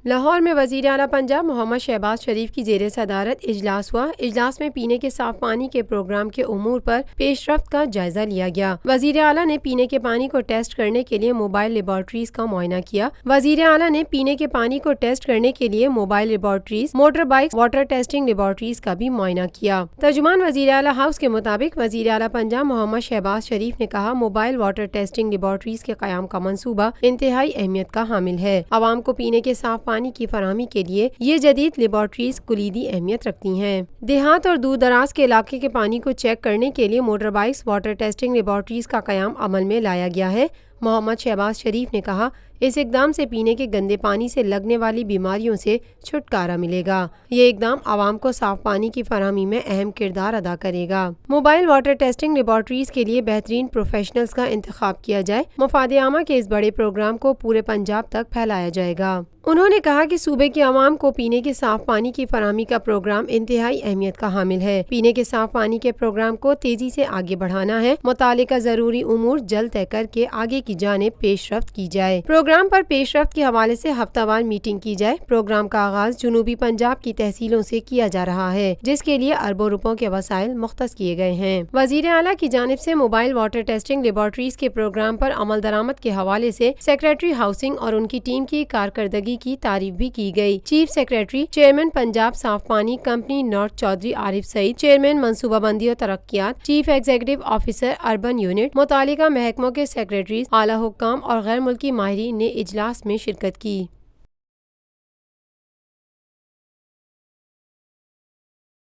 لاہور میں وزیراعلی پنجاب محمد شہباز شریف کی زیرصدارت اجلاس ہوا۔ اجلاس میں پینے کے صاف پانی کے پروگرام کے امور پر پیشرفت کا جائزہ لیا گیا۔ وزیراعلی نے پینے کے پانی کو ٹیسٹ کرنے کے لیے موبائل لیبارٹریز کا معائنہ کیا۔ وزیراعلی نے پینے کے پانی کو ٹیسٹ کرنے کے لیے mobile laboratories, motor, bikes, water testing laboratories کا بھی معائنہ کیا۔ ترجمان وزیراعلی ہاؤس کے مطابق وزیراعلی پنجاب محمد شہباز شریف نے کہا، موبائل واٹر ٹیسٹنگ لیبارٹریز کے قیام کا منصوبہ انتہائی اہمیت کا حامل ہے۔ عوام کو پینے کے صاف پانی کی فراہمی کے لیے یہ جدید لیبارٹریز کلیدی اہمیت رکھتی ہیں۔ دیہات اور دور دراز کے علاقے کے پانی کو چیک کرنے کے لیے motor, bikes, water testing laboratories کا قیام عمل میں لایا گیا ہے۔ محمد شہباز شریف نے کہا، اس اقدام سے پینے کے گندے پانی سے لگنے والی بیماریوں سے چھٹکارا ملے گا۔ یہ اقدام عوام کو صاف پانی کی فراہمی میں اہم کردار ادا کرے گا۔ موبائل واٹر ٹیسٹنگ لیبارٹریز کے لیے بہترین پروفیشنلز کا انتخاب کیا جائے۔ مفاد عامہ کے اس بڑے پروگرام کو پورے پنجاب تک پھیلایا جائے گا۔ انہوں نے کہا کہ صوبے کے عوام کو پینے کے صاف پانی کی فراہمی کا پروگرام انتہائی اہمیت کا حامل ہے۔ پینے کے صاف پانی کے پروگرام کو تیزی سے آگے بڑھانا ہے۔ متعلقہ ضروری امور جلد طے کر کے آگے کی جانب پیشرفت کی جائے۔ پروگرام پر پیشرفت کے حوالے سے ہفتہ وار میٹنگ کی جائے۔ پروگرام کا آغاز جنوبی پنجاب کی تحصیلوں سے کیا جا رہا ہے، جس کے لیے اربوں روپوں کے وسائل مختص کیے گئے ہیں۔ وزیر اعلی کی جانب سے موبائل واٹر ٹیسٹنگ لیبارٹریز کے پروگرام پر عمل درآمد کے حوالے سے سیکریٹری ہاؤسنگ اور ان کی ٹیم کی کارکردگی کی تعریف بھی کی گئی۔ Chief secretary, chairman Punjab Saaf Paani company north Chaudhry Arif Saeed, chairman منصوبہ بندی و ترقیات، chief executive officer urban unit, متعلقہ محکموں کے سیکریٹریز، اعلی حکام اور غیر ملکی ماہرین نے اجلاس میں شرکت کی۔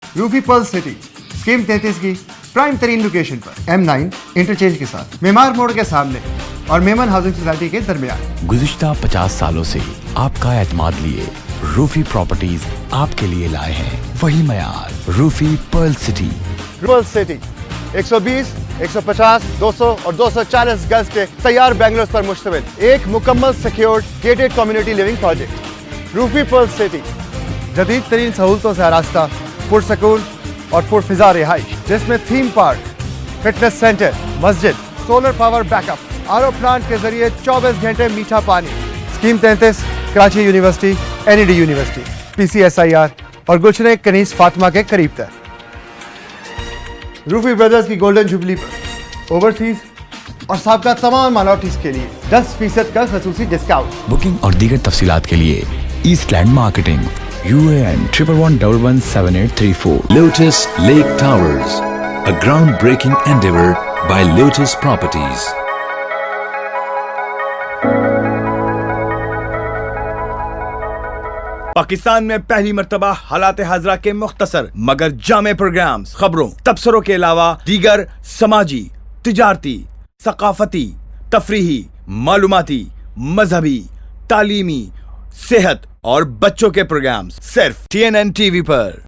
روفی پلس سٹی اسکیم 33 کی پرائم ترین لوکیشن پر M9 انٹرچینج کے ساتھ معمار موڑ کے سامنے اور میمن ہاؤسنگ سوسائٹی کے درمیان۔ گزشتہ 50 سالوں سے آپ کا اعتماد لیے روفی پراپرٹیز آپ کے لیے لائے ہیں وہی معیار۔ روفی پرل سٹی، پلس سٹی 120، 150، 200 اور 240 گز کے تیار بنگلوز پر مشتمل ایک مکمل secured gated community living project. Rufi plus city جدید ترین سہولتوں سے آراستہ، پرسکون اور پرفضا رہائش، جس میں تھیم پارک، فٹنس سینٹر، مسجد، solar power back up, RO plant کے ذریعے 24 گھنٹے میٹھا پانی۔ Scheme 33 Karachi university, NED university, PCSIR اور گلشن کنیز فاطمہ کے قریب تر۔ روفی بردرز کی گولڈن جوبلی پر اوورسیز اور سابقہ تمام مائنورٹیز کے لیے 10% کا خصوصی ڈسکاؤنٹ۔ بکنگ اور دیگر تفصیلات کے لیے Eastland marketing, UAN 11117834۔ Lotus Lake Towers, a groundbreaking endeavor by Lotus Properties. Pakistan میں پہلی مرتبہ حالات حاضرہ کے مختصر مگر جامع پروگرامز، خبروں، تبصروں کے علاوہ دیگر سماجی، تجارتی، ثقافتی، تفریحی، معلوماتی، مذہبی، تعلیمی، صحت اور بچوں کے پروگرامز صرف TNN TV پر۔